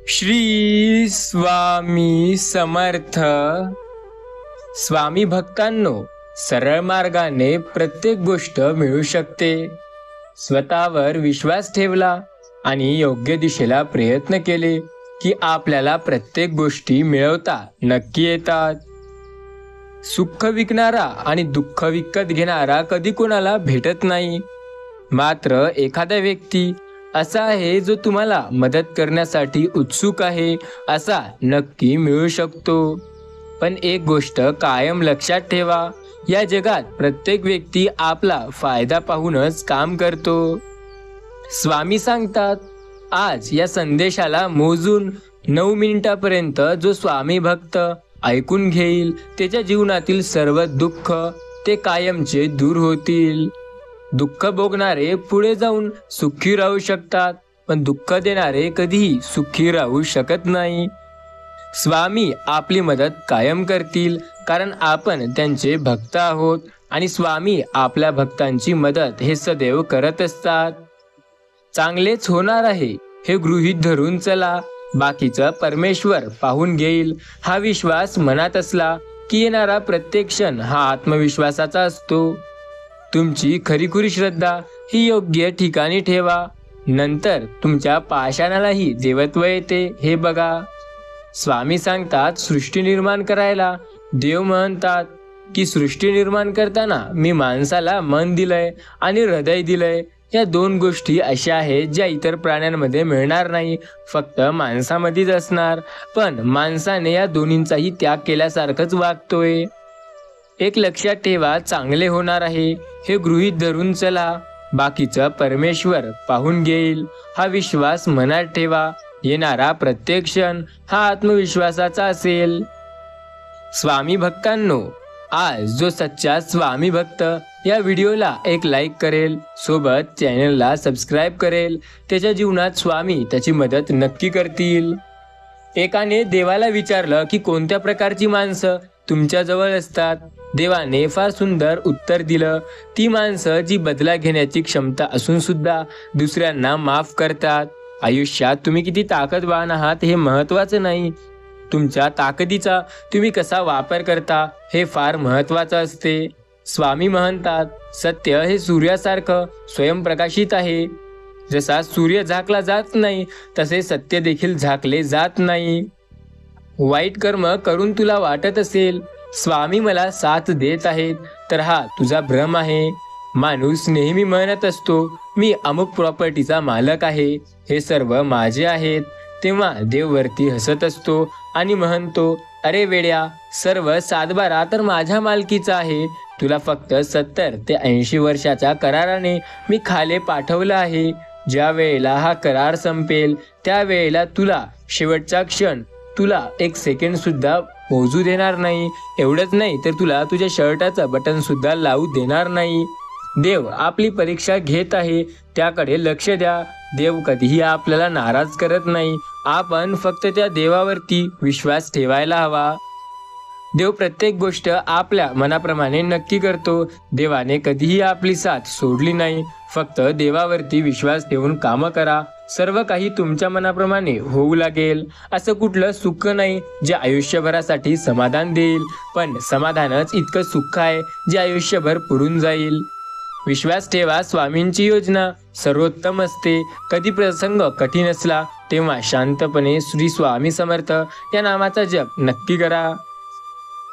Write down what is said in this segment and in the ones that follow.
श्री स्वामी समर्थ. स्वामी भक्तांनो, सरळ मार्गाने प्रत्येक गोष्ट मिळू शकते. स्वतःवर विश्वास ठेवला आणि योग्य दिशेला प्रयत्न केले की आपल्याला प्रत्येक गोष्टी मिळवता नक्की येतात. सुख विकणारा आणि दुःख विकत घेणारा कधी कोणाला भेटत नाही. मात्र एखादा व्यक्ती असा आहे जो तुम्हाला मदत करण्यासाठी उत्सुक आहे, असा नक्की मिळू शकतो. पण एक गोष्ट कायम लक्षात ठेवा, या जगात प्रत्येक व्यक्ती आपला फायदा पाहूनच काम करतो. स्वामी सांगतात, आज या संदेशाला मोजून 9 मिनिटापर्यंत जो स्वामी भक्त ऐकून घेईल त्याच्या जीवनातील सर्व दुःख ते कायमचे दूर होतील. दुःख भोगणारे पुढे जाऊन सुखी राहू शकतात, पण दुःख देणारे कधीही सुखी राहू शकत नाही. स्वामी आपली मदत कायम करतील, कारण आपण त्यांचे भक्त आहोत आणि स्वामी आपल्या भक्तांची मदत हे सदैव करत असतात. चांगलेच होणार आहे हे गृहीत धरून चला, बाकीचं परमेश्वर पाहून घेईल हा विश्वास मनात असला की येणारा प्रत्येक क्षण हा आत्मविश्वासाचा असतो. तुमची खरीखुरी श्रद्धा ही योग्य ठिकाणी ठेवा, नंतर तुमच्या पाषाणालाही देवत्व येते हे बघा. स्वामी सांगतात, सृष्टी निर्माण करायला देव म्हणतात की सृष्टी निर्माण करताना मी माणसाला मन दिलंय आणि हृदय दिलंय. या 2 गोष्टी अशा आहेत ज्या इतर प्राण्यांमध्ये मिळणार नाही, फक्त माणसामध्येच असणार. पण माणसाने या दोन्हींचाही त्याग केल्यासारखंच वागतोय. एक लक्षात ठेवा, चांगले होणार आहे हे गृहीत धरून चला, बाकीचं परमेश्वर पाहून घेईल हा विश्वास मनात ठेवा. येणारा प्रत्येक क्षण हा आत्मविश्वासाचा असेल. स्वामी भक्तांनो, आज जो सच्चा स्वामी भक्त या व्हिडिओला एक लाईक करेल, सोबत चॅनलला सबस्क्राईब करेल, त्याच्या जीवनात स्वामी त्याची मदत नक्की करतील. एकाने देवाला विचारलं की कोणत्या प्रकारची माणसं तुमच्या जवळ असतात. देवाने फार सुंदर उत्तर दिलं, ती माणसं जी बदला घेण्याची क्षमता असून सुद्धा दुसऱ्यांना माफ करतात. आयुष्यात तुम्ही किती ताकदवान आहात हे महत्त्वाचं नाही, तुमच्या ताकदीचा तुम्ही कसा वापर करता हे फार महत्त्वाचं असते. स्वामी म्हणतात, सत्य हे सूर्यासारखं स्वयंप्रकाशित आहे. जसा सूर्य झाकला जात नाही तसे सत्य देखील झाकले जात नाही. वाईट कर्म करून तुला वाटत असेल स्वामी मला साथ देत आहेत, तर हा तुझा भ्रम आहे. माणूस नेहमी म्हणत असतो, मी अमुक प्रॉपर्टीचा मालक आहे, हे सर्व माझे आहेत. तेव्हा देव वरती हसत असतो आणि म्हणतो, अरे वेड्या, सर्व 7/12 तर माझ्या मालकीचा आहे. तुला फक्त 70 ते 80 वर्षाच्या कराराने मी खाली पाठवलं आहे. ज्या वेळेला हा करार संपेल त्या वेळेला तुला शेवटचा क्षण तुला 1 सेकंड सुद्धा मोजू देणार नाही. एवढंच नाही तर तुला तुझ्या शर्टाचं बटन सुद्धा लावू देणार नाही. देव आपली परीक्षा घेत आहे, त्याकडे लक्ष द्या. देव कधीही आपल्याला नाराज करत नाही, आपण फक्त त्या देवावरती विश्वास ठेवायला हवा. देव प्रत्येक गोष्ट आपल्या मनाप्रमाणे नक्की करतो. देवाने कधीही आपली साथ सोडली नाही. फक्त देवावरती विश्वास ठेवून कामं करा, सर्व काही तुमच्या मनाप्रमाणे होऊ लागेल. असं कुठलं सुख नाही जे आयुष्यभरासाठी समाधान देईल, पण समाधानच इतकं सुख आहे जे आयुष्यभर पुरून जाईल. विश्वास ठेवा, स्वामींची योजना सर्वोत्तम असते. कधी प्रसंग कठीण असला तेव्हा शांतपणे श्री स्वामी समर्थ या नामाचा जप नक्की करा.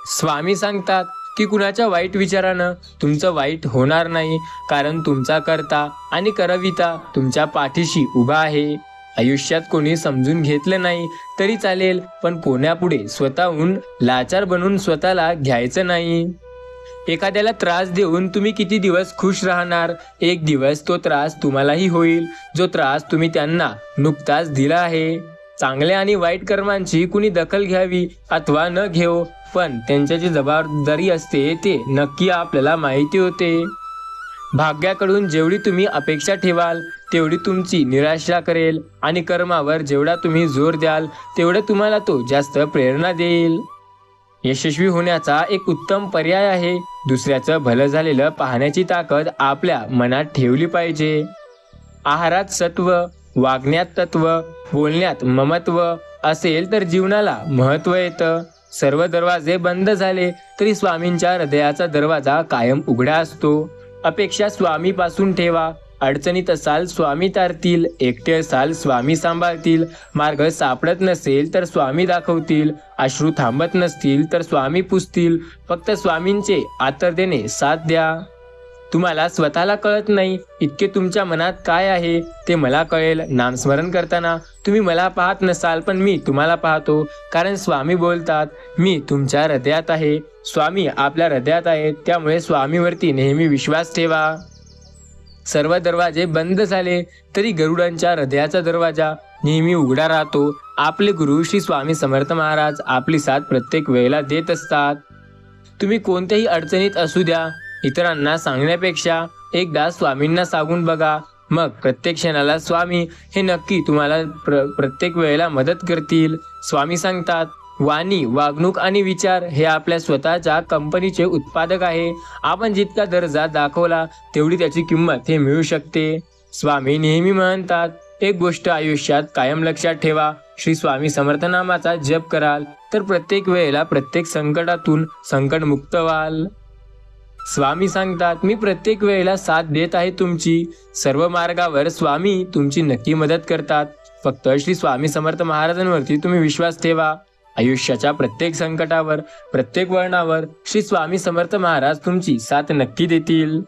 स्वामी सांगतात की कुणाच्या वाईट विचारानं तुमचं वाईट होणार नाही, कारण तुमचा करता आणि करविता तुमच्या पाठीशी उभा आहे. आयुष्यात कोणी समजून घेतलं नाही तरी चालेल, पण कोणापुढे स्वतःहून लाचार बनून स्वतःला घ्यायचं नाही. एखाद्याला त्रास देऊन तुम्ही किती दिवस खुश राहणार? एक दिवस तो त्रास तुम्हालाही होईल, जो त्रास तुम्ही त्यांना नुकताच दिला आहे. चांगल्या आणि वाईट कर्मांची कुणी दखल घ्यावी अथवा न घेऊ, पण त्यांच्याची जबाबदारी असते ते नक्की आपल्याला माहिती होते. भाग्याकडून जेवढी तुम्ही अपेक्षा ठेवाल तेवढी तुमची निराशा करेल, आणि कर्मावर जेवढा तुम्ही जोर द्याल तेवढं तुम्हाला तो जास्त प्रेरणा देईल. यशस्वी होण्याचा एक उत्तम पर्याय आहे, दुसऱ्याचं भलं झालेलं पाहण्याची ताकद आपल्या मनात ठेवली पाहिजे. आहारात सत्व, वागण्यात तत्व, बोलण्यात ममत्व असेल तर जीवनाला महत्व येतं. सर्व दरवाजे बंद झाले तरी स्वामींच्या हृदयाचा दरवाजा कायम उघडा असतो. अपेक्षा स्वामीपासून ठेवा. अडचणीत असाल स्वामी तारतील, एकटे असाल स्वामी सांभाळतील. मार्ग सापडत नसेल तर स्वामी दाखवतील. अश्रू थांबत नसतील तर स्वामी पुसतील. फक्त स्वामींचे आतर देणे साथ द्या. तुम्हाला स्वतःला कळत नाही इतके तुमच्या मनात काय आहे ते मला कळेल. नामस्मरण करताना तुम्ही मला पाहत नसाल पण मी तुम्हाला पाहतो, कारण स्वामी बोलतात मी तुमच्या हृदयात आहे. स्वामी आपल्या हृदयात आहेत, त्यामुळे स्वामीवरती नेहमी विश्वास ठेवा. सर्व दरवाजे बंद झाले तरी गरुडांच्या हृदयाचा दरवाजा नेहमी उघडा राहतो. आपले गुरु श्री स्वामी समर्थ महाराज आपली साथ प्रत्येक वेळेला देत असतात. तुम्ही कोणत्याही अडचणीत असू द्या, इतरांना सांगण्यापेक्षा एकदा स्वामींना सांगून बघा. मग प्रत्येक क्षणाला स्वामी हे नक्की तुम्हाला प्रत्येक वेळेला मदत करतील. स्वामी सांगतात वाणी, वागणूक आणि विचार हे आपल्या स्वतःच्या कंपनीचे उत्पादक आहे. आपण जितका दर्जा दाखवला तेवढी त्याची किंमत हे मिळू शकते. स्वामी नेहमी म्हणतात एक गोष्ट आयुष्यात कायम लक्षात ठेवा. श्री स्वामी समर्थ नामाचा जप कराल तर प्रत्येक वेळेला प्रत्येक संकटातून संकटमुक्त व्हाल. स्वामी सांगतात मी प्रत्येक वेळेला साथ देत आहे तुमची. सर्व मार्गावर स्वामी तुमची नक्की मदत करतात. फक्त श्री स्वामी समर्थ महाराजांवरती तुम्ही विश्वास ठेवा. आयुष्याच्या प्रत्येक संकटावर, प्रत्येक वळणावर श्री स्वामी समर्थ महाराज तुमची साथ नक्की देतील.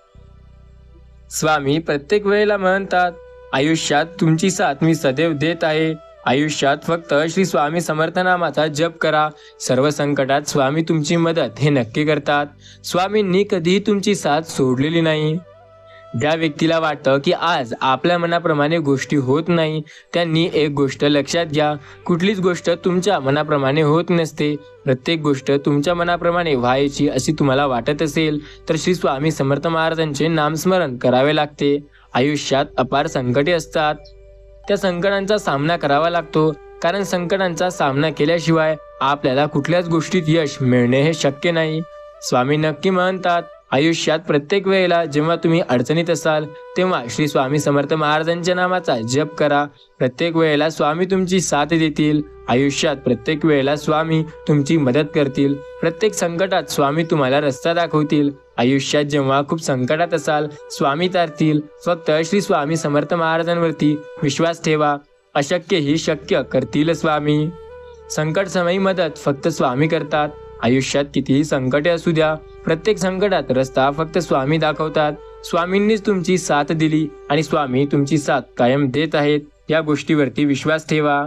स्वामी प्रत्येक वेळेला म्हणतात आयुष्यात तुमची साथ मी सदैव देत आहे. आयुष्यात फक्त श्री स्वामी समर्थ नामाचा जप करा. सर्व संकटात स्वामी तुमची मदत हे नक्की करतात. स्वामींनी कधीही तुमची साथ सोडलेली नाही. ज्या व्यक्तीला वाटतं की आज आपल्या मनाप्रमाणे गोष्टी होत नाही, त्यांनी एक गोष्ट लक्षात घ्या, कुठलीच गोष्ट तुमच्या मनाप्रमाणे होत नसते. प्रत्येक गोष्ट तुमच्या मनाप्रमाणे व्हायची अशी तुम्हाला वाटत असेल तर श्री स्वामी समर्थ महाराजांचे नामस्मरण करावे लागते. आयुष्यात अपार संकटे असतात, त्या संकटांचा सामना करावा लागतो, कारण संकटांचा सामना केल्याशिवाय आपल्याला कुठल्याच गोष्टीत यश मिळणे हे शक्य नाही. स्वामी नक्की म्हणतात आयुष्यात प्रत्येक वेळेला जेव्हा तुम्ही अडचणीत असाल तेव्हा श्री स्वामी समर्थ महाराजांच्या नामाचा जप करा. प्रत्येक वेळेला स्वामी तुमची साथ देतील. आयुष्यात प्रत्येक वेळेला स्वामी तुमची मदत करतील. प्रत्येक संकटात स्वामी तुम्हाला रस्ता दाखवतील. आयुष्यात जेव्हा खूप संकटात असाल स्वामी तारतील. फक्त श्री स्वामी समर्थ महाराजांवरती विश्वास ठेवा. अशक्य ही शक्य करतील स्वामी. संकट समयी मदत फक्त स्वामी करतात. आयुष्यात कितीही संकटे असू द्या, प्रत्येक संकटात रस्ता फक्त स्वामी दाखवतात. स्वामींनीच तुमची साथ दिली आणि स्वामी तुमची साथ कायम देत आहेत, या गोष्टीवरती विश्वास ठेवा.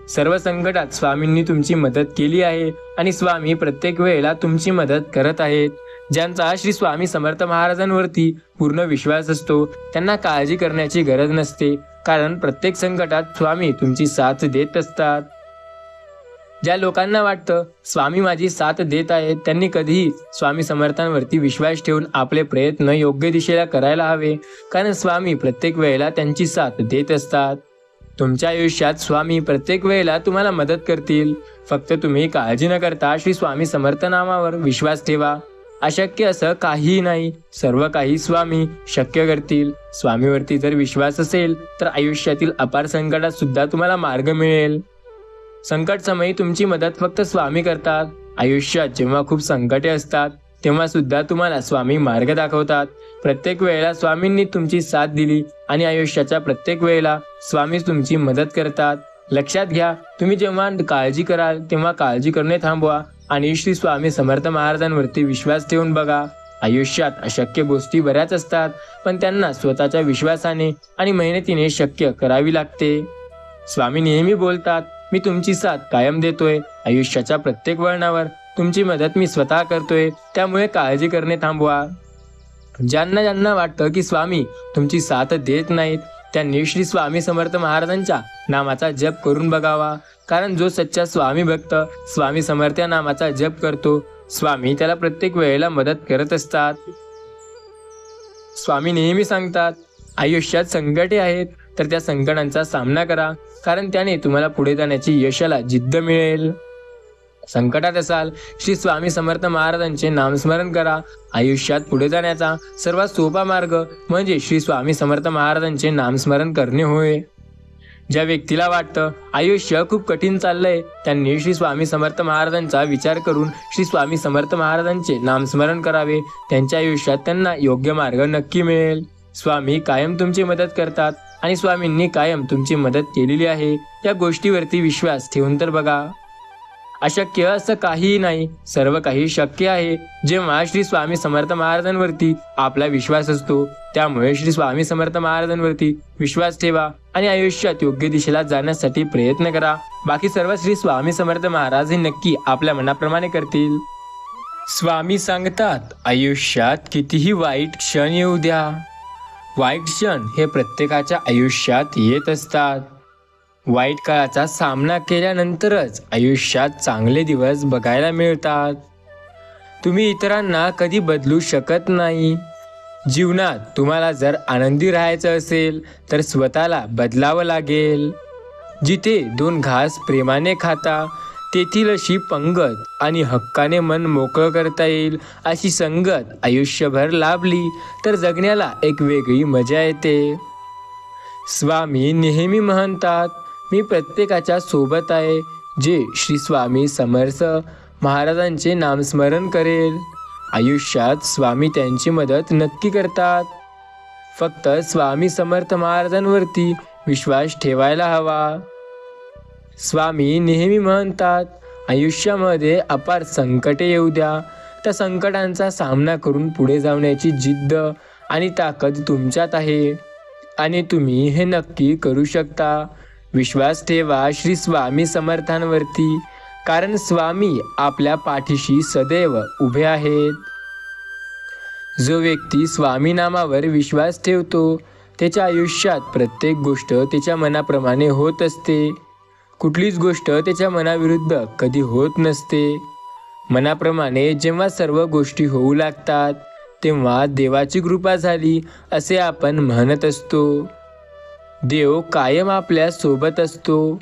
सर्व संकटात स्वामींनी तुमची मदत केली आहे आणि स्वामी प्रत्येक वेळेला तुमची मदत करत आहेत. ज्यांचा श्री स्वामी समर्थ महाराजांवरती पूर्ण विश्वास असतो त्यांना काळजी करण्याची गरज नसते, कारण प्रत्येक संकटात स्वामी तुमची साथ देत असतात. ज्या लोकांना वाटतं स्वामी माझी साथ देत आहेत त्यांनी कधीही स्वामी समर्थांवरती विश्वास ठेवून आपले प्रयत्न योग्य दिशेला करायला हवे, कारण स्वामी प्रत्येक वेळेला त्यांची साथ देत असतात. तुमच्या आयुष्यात स्वामी प्रत्येक वेळेला तुम्हाला मदत करतील. फक्त तुम्ही काळजी न करता श्री स्वामी समर्थ नामावर विश्वास ठेवा. अशक्य असं काहीही नाही, सर्व काही स्वामी शक्य करतील. स्वामीवरती जर विश्वास असेल तर आयुष्यातील अपार संकटात सुद्धा तुम्हाला मार्ग मिळेल. संकट समयी तुमची मदत फक्त स्वामी करतात. आयुष्यात जेव्हा खूप संकटे असतात तेव्हा सुद्धा तुम्हाला स्वामी मार्ग दाखवतात. प्रत्येक वेळेला स्वामींनी तुमची साथ दिली आणि आयुष्याच्या प्रत्येक वेळेला स्वामी तुमची मदत करतात. लक्षात घ्या, तुम्ही जेव्हा काळजी कराल तेव्हा काळजी करणे थांबवा आणि श्री स्वामी समर्थ महाराजांवरती विश्वास ठेवून बघा. आयुष्यात अशक्य गोष्टी बऱ्याच असतात, पण त्यांना स्वतःच्या विश्वासाने आणि मेहनतीने शक्य करावी लागते. स्वामी नेहमी बोलतात मी तुमची साथ कायम देतोय. आयुष्याच्या प्रत्येक वळणावर तुमची मदत मी स्वतः करतोय, त्यामुळे काळजी करणे थांबवा. ज्यांना वाटतं की स्वामी तुमची साथ देत नाहीत त्यांनी श्री स्वामी समर्थ महाराजांच्या नामाचा जप करून बघावा, कारण जो सच्चा स्वामी भक्त स्वामी समर्थ या नामाचा जप करतो स्वामी त्याला प्रत्येक वेळेला मदत करत असतात. स्वामी नेहमी सांगतात आयुष्यात संकटे आहेत तर त्या संकटांचा सामना करा, कारण त्याने तुम्हाला पुढे जाण्याची यशाला जिद्द मिळेल. संकटात असाल श्री स्वामी समर्थ महाराजांचे नामस्मरण करा. आयुष्यात पुढे जाण्याचा सर्वात सोपा मार्ग म्हणजे श्री स्वामी समर्थ महाराजांचे नामस्मरण करणे होय. ज्या व्यक्तीला वाटतं आयुष्य खूप कठीण चाललंय, त्यांनी श्री स्वामी समर्थ महाराजांचा विचार करून श्री स्वामी समर्थ महाराजांचे नामस्मरण करावे. त्यांच्या आयुष्यात त्यांना योग्य मार्ग नक्की मिळेल. स्वामी कायम तुमची मदत करतात आणि स्वामींनी कायम तुमची मदत केलेली आहे या गोष्टीवरती विश्वास ठेवून तर बघा. अशक्य असं काहीही नाही, सर्व काही शक्य आहे जेव्हा श्री स्वामी समर्थ महाराजांवरती आपला विश्वास असतो. त्यामुळे श्री स्वामी समर्थ महाराजांवरती विश्वास ठेवा आणि आयुष्यात योग्य दिशेला जाण्यासाठी प्रयत्न करा. बाकी सर्व श्री स्वामी समर्थ महाराज हे नक्की आपल्या मनाप्रमाणे करतील. स्वामी सांगतात, आयुष्यात कितीही वाईट क्षण येऊ द्या, वाईट क्षण हे प्रत्येकाच्या आयुष्यात येत असतात. वाईट काळाचा सामना केल्यानंतरच आयुष्यात चांगले दिवस बघायला मिळतात. तुम्ही इतरांना कधी बदलू शकत नाही. जीवनात तुम्हाला जर आनंदी राहायचं असेल तर स्वतःला बदलावं लागेल. जिथे दोन घास प्रेमाने खाता तेथील अशी पंगत आणि हक्काने मन मोकळं करता येईल अशी संगत आयुष्यभर लाभली तर जगण्याला एक वेगळी मजा येते. स्वामी नेहमी म्हणतात, मी प्रत्येकाच्या सोबत आहे जे श्री स्वामी समर्थ महाराजांचे नामस्मरण करेल. आयुष्यात स्वामी त्यांची मदत नक्की करतात. फक्त स्वामी समर्थ महाराजांवरती विश्वास ठेवायला हवा. स्वामी नेहमी म्हणतात, आयुष्यामध्ये अपार संकटे येऊ द्या, त्या संकटांचा सामना करून पुढे जाण्याची जिद्द आणि ताकद तुमच्यात आहे आणि तुम्ही हे नक्की करू शकता. विश्वास ठेवा श्री स्वामी समर्थांवरती, कारण स्वामी आपल्या पाठीशी सदैव उभे आहेत. जो व्यक्ती स्वामी नामावर विश्वास ठेवतो त्याच्या आयुष्यात प्रत्येक गोष्ट त्याच्या मनाप्रमाणे होत असते. कुठलीच गोष्ट त्याच्या मनाविरुद्ध कधी होत नसते. मनाप्रमाणे जेव्हा सर्व गोष्टी होऊ लागतात तेव्हा देवाची कृपा झाली असे आपण म्हणत असतो. देव कायम आपल्या सोबत असतो.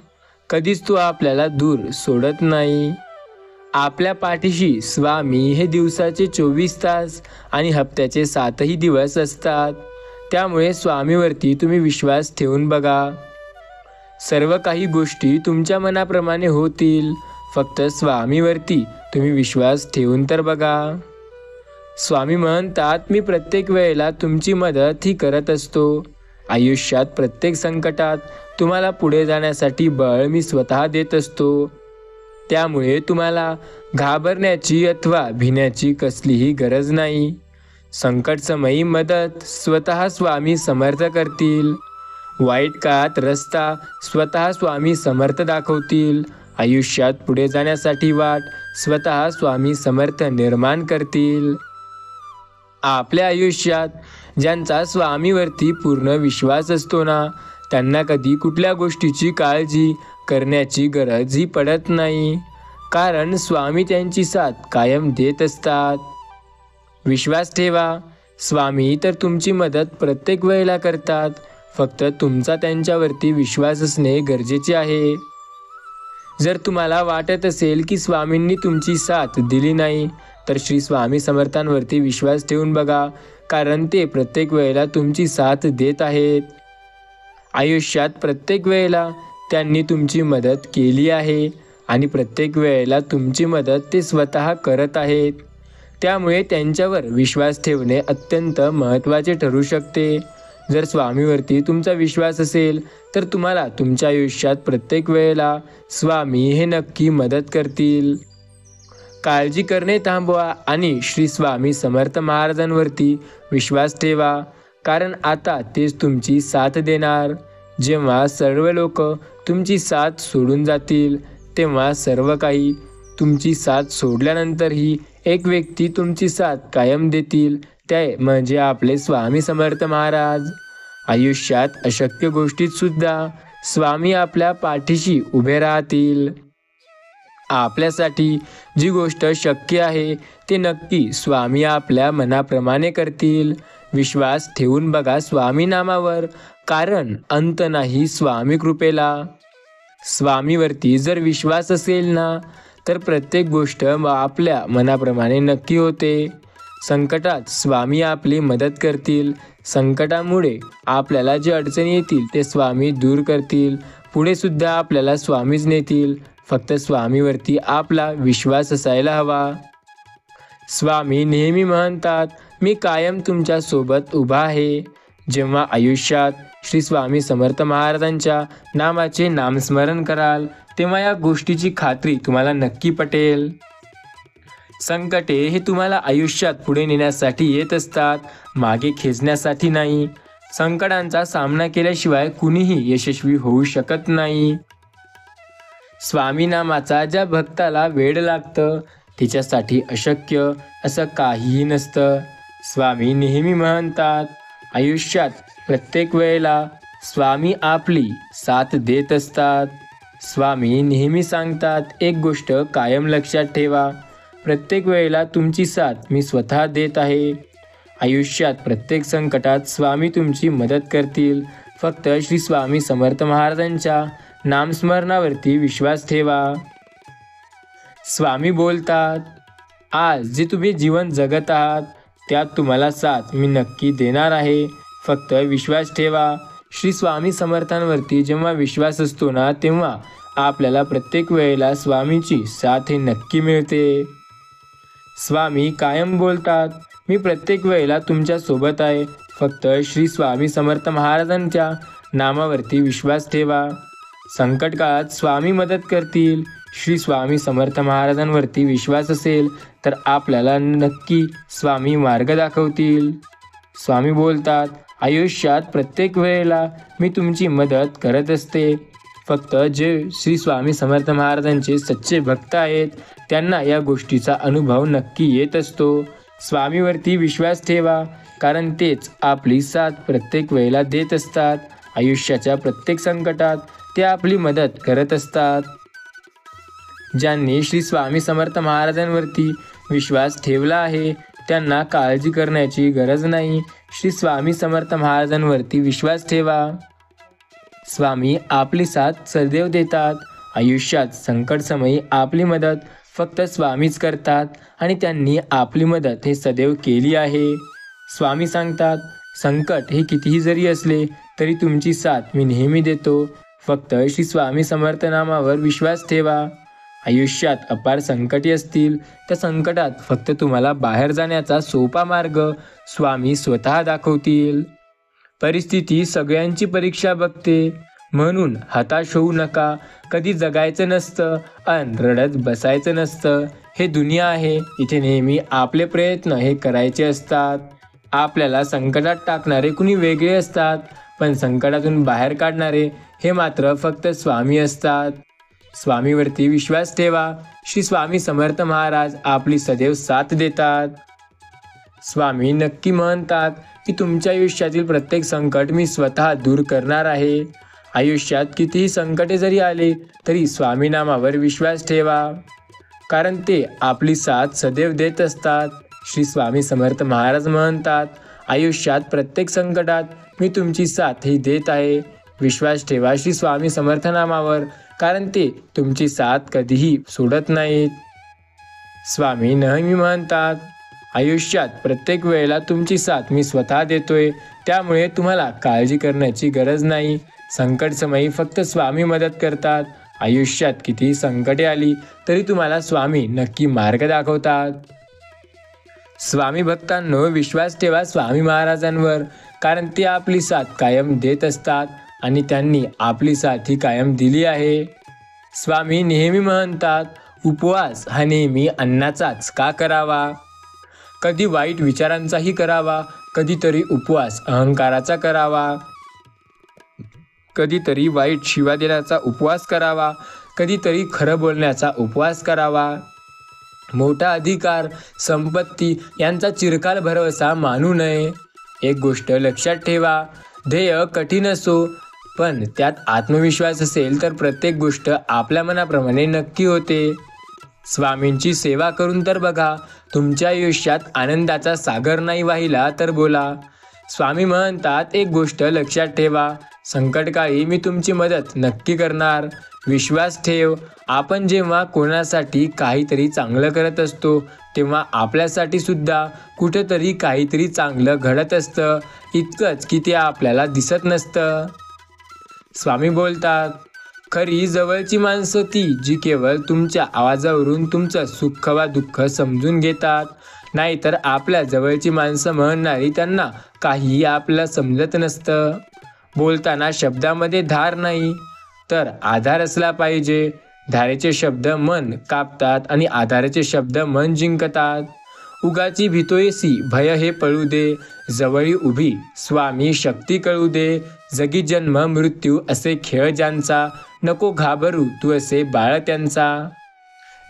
कधीच तो आपल्याला दूर सोडत नाही. आपल्या पाठीशी स्वामी हे दिवसाचे 24 तास आणि हप्त्याचे 7ही दिवस असतात. त्यामुळे स्वामीवरती तुम्ही विश्वास ठेवून बघा. सर्व काही गोष्टी तुमच्या मनाप्रमाणे होतील. फक्त स्वामीवरती तुम्ही विश्वास ठेवून तर बघा. स्वामी म्हणतात, मी प्रत्येक वेळेला तुमची मदत ही करत असतो. आयुष्यात प्रत्येक संकटात तुम्हाला पुढे जाण्यासाठी बळ मी स्वतः देत असतो. त्यामुळे तुम्हाला घाबरण्याची अथवा भिण्याची कसलीही गरज नाही. संकटसमयी मदत स्वतः स्वामी समर्थ करतील. वाईट काळात रस्ता स्वतः स्वामी समर्थ दाखवतील. आयुष्यात पुढे जाण्यासाठी वाट स्वतः स्वामी समर्थ निर्माण करतील. आपल्या आयुष्यात ज्यांचा स्वामीवरती पूर्ण विश्वास असतो ना, त्यांना कधी कुठल्या गोष्टीची काळजी करण्याची गरजही पडत नाही, कारण स्वामी त्यांची साथ कायम देत असतात. विश्वास ठेवा, स्वामी तर तुमची मदत प्रत्येक वेळेला करतात. फक्त तुमचा त्यांच्यावरती विश्वास असणे गरजेचे आहे. जर तुम्हाला वाटत असेल की स्वामींनी तुमची साथ दिली नाही तर श्री स्वामी समर्थांवरती विश्वास ठेवून बघा, कारण ते प्रत्येक वेळेला तुमची साथ देत आहेत. आयुष्यात प्रत्येक वेळेला त्यांनी तुमची मदत केली आहे आणि प्रत्येक वेळेला तुमची मदत ते स्वतः करत आहेत. त्यामुळे त्यांच्यावर विश्वास ठेवणे अत्यंत महत्त्वाचे ठरू शकते. जर स्वामीवरती तुमचा विश्वास असेल तर तुम्हाला तुमच्या आयुष्यात प्रत्येक वेळेला स्वामी हे नक्की मदत करतील. काळजी करणे थांबवा आणि श्री स्वामी समर्थ महाराजांवरती विश्वास ठेवा, कारण आता तेच तुमची साथ देणार. जेव्हा सर्व लोक तुमची साथ सोडून जातील तेव्हा सर्व काही तुमची साथ सोडल्यानंतरही एक व्यक्ती तुमची साथ कायम देतील, ते म्हणजे आपले स्वामी समर्थ महाराज. आयुष्यात अशक्य गोष्टीत सुद्धा स्वामी आपल्या पाठीशी उभे राहतील. आपल्यासाठी जी गोष्ट शक्य आहे ते नक्की स्वामी आपल्या मनाप्रमाणे करतील. विश्वास ठेवून बघा स्वामी नामावर, कारण अंत नाही स्वामी कृपेला. स्वामीवरती जर विश्वास असेल ना तर प्रत्येक गोष्ट आपल्या मनाप्रमाणे नक्की होते. संकटात स्वामी आपली मदत करतील. संकटामुळे आपल्याला जे अडचणी येतील ते स्वामी दूर करतील. पुढे सुद्धा आपल्याला स्वामीच नेतील. फक्त स्वामीवरती आपला विश्वास असायला हवा. स्वामी नेहमी म्हणतात, मी कायम तुमच्या सोबत उभा आहे. जेव्हा आयुष्यात श्री स्वामी समर्थ महाराजांच्या नामाचे नामस्मरण कराल तेव्हा या गोष्टीची खात्री तुम्हाला नक्की पटेल. संकटे हे तुम्हाला आयुष्यात पुढे नेण्यासाठी येत असतात, मागे खेचण्यासाठी नाही. संकटांचा सामना केल्याशिवाय कुणीही यशस्वी होऊ शकत नाही. स्वामी नामाचा ज्या भक्ताला वेड लागतं तिच्यासाठी अशक्य असं काहीही नसतं. स्वामी नेहमी म्हणतात, आयुष्यात प्रत्येक वेळेला स्वामी आपली साथ देत असतात. स्वामी नेहमी सांगतात, एक गोष्ट कायम लक्षात ठेवा, प्रत्येक वेळेला तुमची साथ मी स्वतः देत आहे. आयुष्यात प्रत्येक संकटात स्वामी तुमची मदत करतील. फक्त श्री स्वामी समर्थ महाराजांच्या नामस्मरणावरती विश्वास ठेवा. स्वामी बोलतात, आज जे तुम्ही जीवन जगत आहात त्यात तुम्हाला साथ मी नक्की देणार आहे. फक्त विश्वास ठेवा. श्री स्वामी समर्थांवरती जेव्हा विश्वास असतो ना तेव्हा आपल्याला प्रत्येक वेळेला स्वामीची साथ हे नक्की मिळते. स्वामी कायम बोलतात, मी प्रत्येक वेळेला तुमच्या सोबत आहे. फक्त श्री स्वामी समर्थ महाराजांच्या नामावरती विश्वास ठेवा. संकट काळात स्वामी मदत करतील. श्री स्वामी समर्थ महाराजांवरती विश्वास असेल तर आपल्याला नक्की स्वामी मार्ग दाखवतील. स्वामी बोलतात, आयुष्यात प्रत्येक वेळेला मी तुमची मदत करत असते. फक्त जे श्री स्वामी समर्थ महाराजांचे सच्चे भक्त आहेत त्यांना या गोष्टीचा अनुभव नक्की येत असतो. स्वामीवरती विश्वास ठेवा, कारण तेच आपली साथ प्रत्येक वेळेला देत असतात. आयुष्याच्या प्रत्येक संकटात ते आपली मदत करत असतात. ज्यांनी श्री स्वामी समर्थ महाराजांवरती विश्वास ठेवला आहे त्यांना काळजी करण्याची गरज नाही. श्री स्वामी समर्थ महाराजांवरती विश्वास ठेवा. स्वामी आपली साथ सदैव देतात. आयुष्यात संकटसमयी आपली मदत फक्त स्वामीच करतात आणि त्यांनी आपली मदत हे सदैव केली आहे. स्वामी सांगतात, संकट हे कितीही जरी असले तरी तुमची साथ मी नेहमी देतो. फक्त श्री स्वामी समर्थ नामावर विश्वास ठेवा. आयुष्यात अपार संकटे असतील त्या संकटात फक्त तुम्हाला बाहेर जाण्याचा सोपा मार्ग स्वामी स्वतः दाखवतील. परिस्थिती सगळ्यांची परीक्षा बघते, म्हणून हताश होऊ नका. कधी जगायचं नसतं अन रडत बसायचं नसतं. हे दुनिया आहे, इथे नेहमी आपले प्रयत्न हे करायचे असतात. आपल्याला संकटात टाकणारे कुणी वेगळे असतात, पण संकटातून बाहेर काढणारे हे मात्र फक्त स्वामी असतात. स्वामीवरती विश्वास ठेवा. श्री स्वामी समर्थ महाराज आपली सदैव साथ देतात. स्वामी नक्की म्हणतात की तुमच्या आयुष्यातील प्रत्येक संकट मी स्वतः दूर करणार आहे. आयुष्यात कितीही संकटे जरी आले तरी स्वामी नामावर विश्वास ठेवा, कारण ते आपली साथ सदैव देत असतात. श्री स्वामी समर्थ महाराज म्हणतात, आयुष्यात प्रत्येक संकटात मी तुमची साथ ही देत आहे. विश्वास ठेवा श्री स्वामी समर्थ नामावर, कारण ते तुमची साथ कधीही सोडत नाहीत. स्वामी नेहमी म्हणतात, आयुष्यात प्रत्येक वेळेला तुमची साथ मी स्वतः देतोय, त्यामुळे तुम्हाला काळजी करण्याची गरज नाही. संकटसमयी फक्त स्वामी मदत करतात. आयुष्यात कितीही संकटे आली तरी तुम्हाला स्वामी नक्की मार्ग दाखवतात. स्वामी भक्तांनो, विश्वास ठेवा स्वामी महाराजांवर, कारण ते आपली साथ कायम देत असतात आणि त्यांनी आपली साथ ही कायम दिली आहे. स्वामी नेहमी म्हणतात, उपवास हा नेहमी अन्नाचाच का करावा? कधी वाईट विचारांचाही करावा, कधीतरी उपवास अहंकाराचा करावा, कधीतरी वाईट शिवा देण्याचा उपवास करावा, कधीतरी खरं बोलण्याचा उपवास करावा. मोठा अधिकार, संपत्ती यांचा चिरकाल भरवसा मानू नये. एक गोष्ट लक्षात ठेवा, ध्येय कठीण असो पण त्यात आत्मविश्वास असेल तर प्रत्येक गोष्ट आपल्या मनाप्रमाणे नक्की होते. स्वामींची सेवा करून तर बघा, तुमच्या आयुष्यात आनंदाचा सागर नाही वाहिला तर बोला. स्वामी म्हणतात, एक गोष्ट लक्षात ठेवा, संकटकाळी मी तुमची मदत नक्की करणार. विश्वास ठेव. आपण जेव्हा कोणासाठी काहीतरी चांगलं करत असतो तेव्हा आपल्यासाठी सुद्धा कुठेतरी काहीतरी चांगलं घडत असतं, इतकंच की ते आपल्याला दिसत नसतं. स्वामी बोलतात, खरी जवळची माणसं ती जी केवळ तुमच्या आवाजावरून तुमचं सुख वा दुःख समजून घेतात. नाहीतर आपल्या जवळची माणसं म्हणणारी त्यांना काहीही आपल्याला समजत नसतं. बोलताना शब्दामध्ये धार नाही तर आधार असला पाहिजे. धारेचे शब्द मन कापतात आणि आधाराचे शब्द मन जिंकतात. उगाची भितोयसी भय हे पळू दे, जवळी उभी स्वामी शक्ती कळू दे. जगी जन्म मृत्यू असे खेळ ज्यांचा, नको घाबरू तू असे बाळ त्यांचा.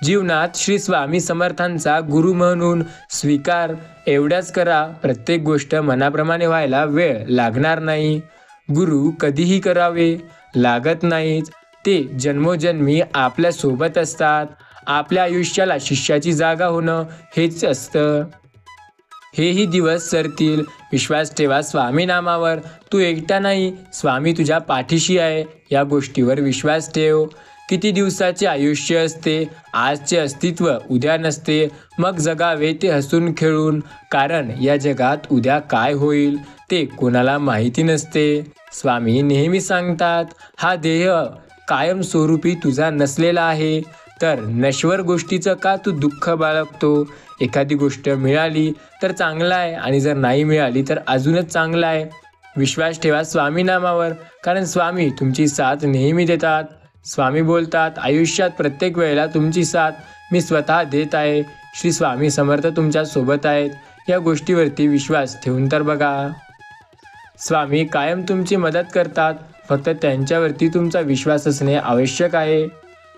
जीवनात श्री स्वामी समर्थांचा गुरु म्हणून स्वीकार एवढ्याच करा, प्रत्येक गोष्ट मनाप्रमाणे व्हायला वेळ लागणार नाही. गुरु कधीही करावे लागत नाहीत, ते जन्मोजन्मी आपल्या सोबत असतात. आपल्या आयुष्याला शिष्याची जागा होणं हेच असतं. हेही दिवस सरतील, विश्वास ठेवा स्वामी नामावर. तू एकटा नाही, स्वामी तुझ्या पाठीशी आहे. या गोष्टीवर विश्वास ठेव. किती दिवसाचे आयुष्य असते, आजचे अस्तित्व उद्या नसते. मग जगावे ते हसून खेळून, कारण या जगात उद्या काय होईल ते कोणाला माहिती नसते. स्वामी नेहमी सांगतात, हा देह कायमस्वरूपी तुझा नसलेला आहे, तर नश्वर गोष्टीचं का तू दुःख बाळगतो. एखादी गोष्ट मिळाली तर चांगला आहे आणि जर नाही मिळाली तर अजूनच चांगला आहे. विश्वास ठेवा स्वामी नामावर, कारण स्वामी तुमची साथ नेहमी देतात. स्वामी बोलतात, आयुष्यात प्रत्येक वेळेला तुमची साथ मी स्वतः देत आहे. श्री स्वामी समर्थ तुमच्या सोबत आहेत. या गोष्टीवरती विश्वास ठेवून तर बघा. स्वामी कायम तुमची मदत करतात, फक्त त्यांच्यावरती तुमचा विश्वास असणे आवश्यक आहे.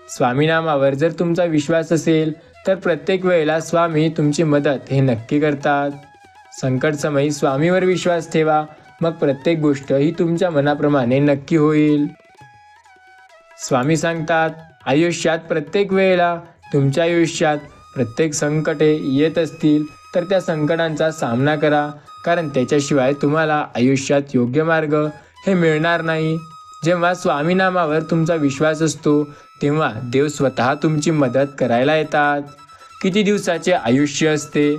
स्वामी नामावर जर तुमचा विश्वास असेल तर प्रत्येक वेळेला स्वामी तुमची मदत हे नक्की करतात. संकट समयी स्वामीवर विश्वास ठेवा, मग प्रत्येक गोष्ट ही तुमच्या मनाप्रमाणे नक्की होईल. स्वामी सांगतात, आयुष्यात प्रत्येक वेळेला तुमच्या आयुष्यात प्रत्येक संकटे येत असतील तर त्या संकटांचा सामना करा, कारण त्याच्याशिवाय तुम्हाला आयुष्यात योग्य मार्ग हे मिळणार नाही. जेव्हा स्वामी नामावर तुमचा विश्वास असतो तेव्हा देव स्वतः तुमची मदत करायला येतात. किती दिवसाचे आयुष्य असते,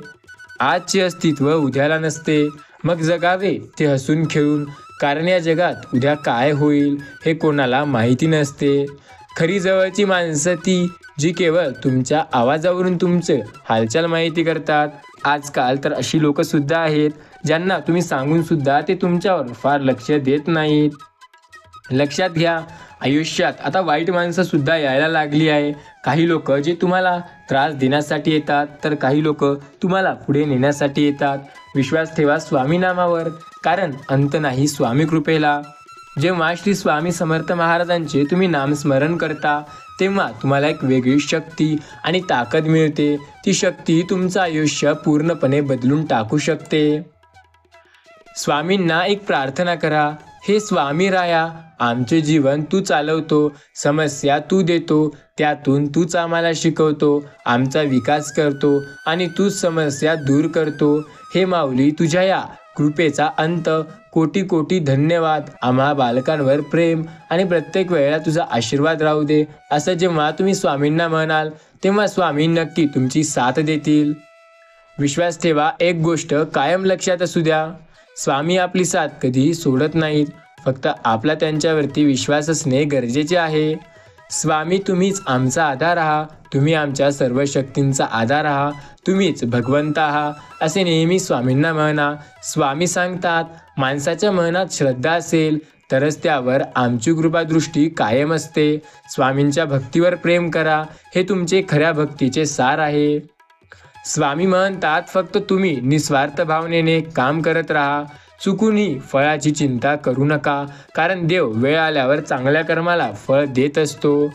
आजचे अस्तित्व उद्याला नसते. मग जगावे ते हसून खेळून, कारण या जगात उद्या काय होईल हे कोणाला माहिती नसते. खरी जवळची माणसं ती जी केवळ तुमच्या आवाजावरून तुमचे हालचाल माहिती करतात. आजकाल तर अशी लोकंसुद्धा आहेत ज्यांना तुम्ही सांगून सुद्धा ते तुमच्यावर फार लक्ष देत नाहीत. लक्षात घ्या, आयुष्यात आता वाईट माणसं सुद्धा यायला लागली आहे. काही लोक जे तुम्हाला त्रास देण्यासाठी येतात, तर काही लोक तुम्हाला पुढे नेण्यासाठी येतात. विश्वास ठेवा स्वामी नामावर, कारण अंत नाही स्वामी कृपेला. जेव्हा श्री स्वामी समर्थ महाराजांचे तुम्ही नामस्मरण करता तेव्हा तुम्हाला एक वेगळी शक्ती आणि ताकद मिळते. ती शक्ती तुमचं आयुष्य पूर्णपणे बदलून टाकू शकते. स्वामींना एक प्रार्थना करा, हे स्वामी राया, आमचे जीवन तू चालवतो, समस्या तू देतो, त्यातून तूच आम्हाला शिकवतो, आमचा विकास करतो आणि तूच समस्या दूर करतो. हे माऊली, तुझ्या या कृपेचा अंत कोटी कोटी धन्यवाद. आम्हा बालकांवर प्रेम आणि प्रत्येक वेळेला तुझा आशीर्वाद राहू दे. असं जेव्हा तुम्ही स्वामींना म्हणाल तेव्हा स्वामी नक्की तुमची साथ देतील. विश्वास ठेवा, एक गोष्ट कायम लक्षात असू द्या, स्वामी आपली साथ कधीही सोडत नाहीत. फक्त आपला त्यांच्यावरती विश्वास असणे गरजेचे आहे. स्वामी तुम्हीच आमचा आधार आहात, तुम्ही आमच्या सर्व शक्तींचा आधार आहात, तुम्हीच भगवंत आहात, असे नेहमी स्वामींना म्हणा. स्वामी सांगतात, माणसाच्या मनात श्रद्धा असेल तरच त्यावर आमची कृपादृष्टी कायम असते. स्वामींच्या भक्तीवर प्रेम करा, हे तुमचे खऱ्या भक्तीचे सार आहे. स्वामी म्हणतात, फक्त तुम्ही निस्वार्थ भावनेने काम करत राहा, चुकूनही फळाची चिंता करू नका, कारण देव वेळ आल्यावर चांगल्या कर्माला फळ देत असतो.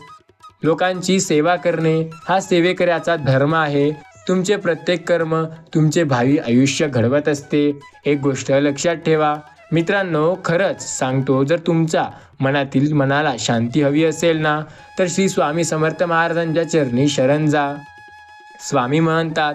लोकांची सेवा करणे हा सेवेकऱ्याचा धर्म आहे. तुमचे प्रत्येक कर्म तुमचे भावी आयुष्य घडवत असते. एक गोष्ट लक्षात ठेवा मित्रांनो, खरंच सांगतो, जर तुमच्या मनाला शांती हवी असेल ना, तर श्री स्वामी समर्थ महाराजांच्या चरणी शरण जा. स्वामी म्हणतात,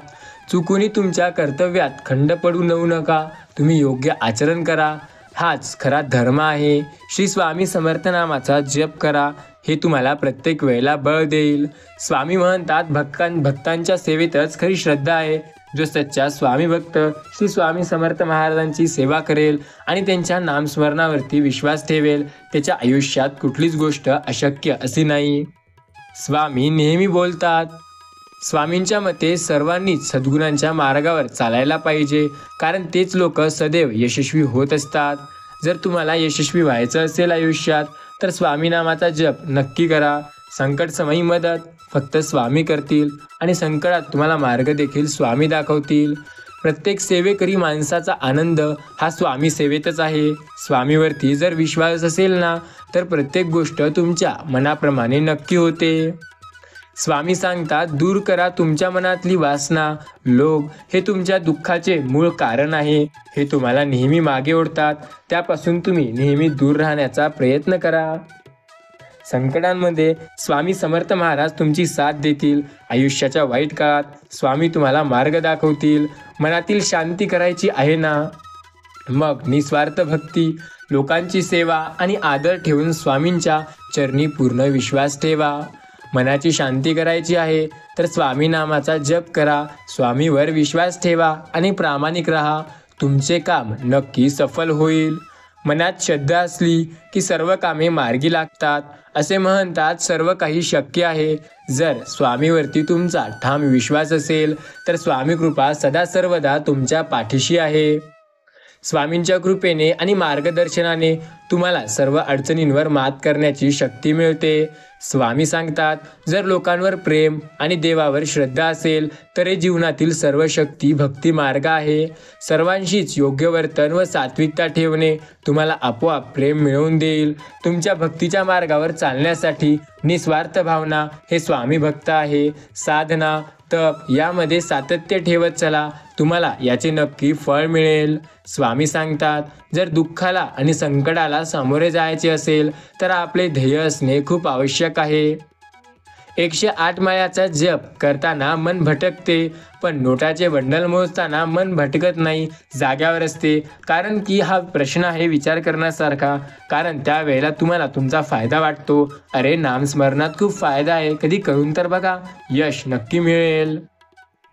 चुकूनही तुमच्या कर्तव्यात खंड पडू देऊ नका, तुम्ही योग्य आचरण करा, हाच खरा धर्म आहे. श्री स्वामी समर्थ नामाचा जप करा, हे तुम्हाला प्रत्येक वेळेला बळ देईल. स्वामी म्हणतात, भक्तांच्या सेवेतच खरी श्रद्धा आहे. जो सच्चा स्वामी भक्त श्री स्वामी समर्थ महाराजांची सेवा करेल आणि त्यांच्या नामस्मरणावरती विश्वास ठेवेल, त्याच्या आयुष्यात कुठलीच गोष्ट अशक्य अशी नाही. स्वामी नेहमी बोलतात, स्वामींच्या मते सर्वांनीच सद्गुणांच्या मार्गावर चालायला पाहिजे, कारण तेच लोक सदैव यशस्वी होत असतात. जर तुम्हाला यशस्वी व्हायचं असेल आयुष्यात तर स्वामी नामाचा जप नक्की करा. संकटसमयी मदत फक्त स्वामी करतील आणि संकटात तुम्हाला मार्ग देखील स्वामी दाखवतील. प्रत्येक सेवेकरी माणसाचा आनंद हा स्वामी सेवेतच आहे. स्वामीवरती जर विश्वास असेल ना तर प्रत्येक गोष्ट तुमच्या मनाप्रमाणे नक्की होते. स्वामी सांगतात, दूर करा तुमच्या मनातली वासना. लोभ हे तुमच्या दुःखाचे मूळ कारण आहे. हे तुम्हाला नेहमी मागे ओढतात. त्यापासून तुम्ही नेहमी दूर राहण्याचा प्रयत्न करा. संकटांमध्ये स्वामी समर्थ महाराज तुमची साथ देतील. आयुष्याच्या वाईट काळात स्वामी तुम्हाला मार्ग दाखवतील. मनातील शांती करायची आहे ना, मग निस्वार्थ भक्ती, लोकांची सेवा आणि आदर ठेवून स्वामींच्या चरणी पूर्ण विश्वास ठेवा. मनाची शांती करायची आहे तर स्वामी नामाचा जप करा. स्वामीवर विश्वास ठेवा आणि प्रामाणिक राहा. तुमचे काम नक्की सफल होईल. मनात श्रद्धा असली की सर्व कामे मार्गी लागतात. असे म्हणतात, सर्व काही शक्य आहे. जर स्वामीवरती तुमचा ठाम विश्वास असेल तर स्वामी कृपा सदा सर्वदा तुमच्या पाठीशी आहे. स्वामींच्या कृपेने आणि मार्गदर्शनाने तुम्हाला सर्व अडचणींवर मात करण्याची शक्ती मिळते. स्वामी सांगतात, जर लोकांवर प्रेम आणि देवावर श्रद्धा असेल तर हे जीवनातील सर्व शक्ती भक्ती मार्ग आहे. सर्वांशीच योग्य वर्तन व सात्विकता ठेवणे तुम्हाला आपोआप प्रेम मिळवून देईल. तुमच्या भक्तीच्या मार्गावर चालण्यासाठी निस्वार्थ भावना हे स्वामी भक्त आहे. साधना, तप यामध्ये सातत्य ठेवत चला. तुम्हाला याचे नक्की फळ मिळेल. स्वामी सांगतात, जर दुःखाला आणि संकटाला सामोरे जायचे असेल तर आपले ध्येय असणे खूप आवश्यक आहे. 108 माळ्याचा जप करताना मन भटकते, पण नोटाचे बंडल मोजताना मन भटकत नाही, जाग्यावर असते. कारण की हा प्रश्न आहे विचार करण्यासारखा. कारण त्यावेळेला तुम्हाला तुमचा फायदा वाटतो. अरे, नामस्मरणात खूप फायदा आहे, कधी करून तर बघा, यश नक्की मिळेल.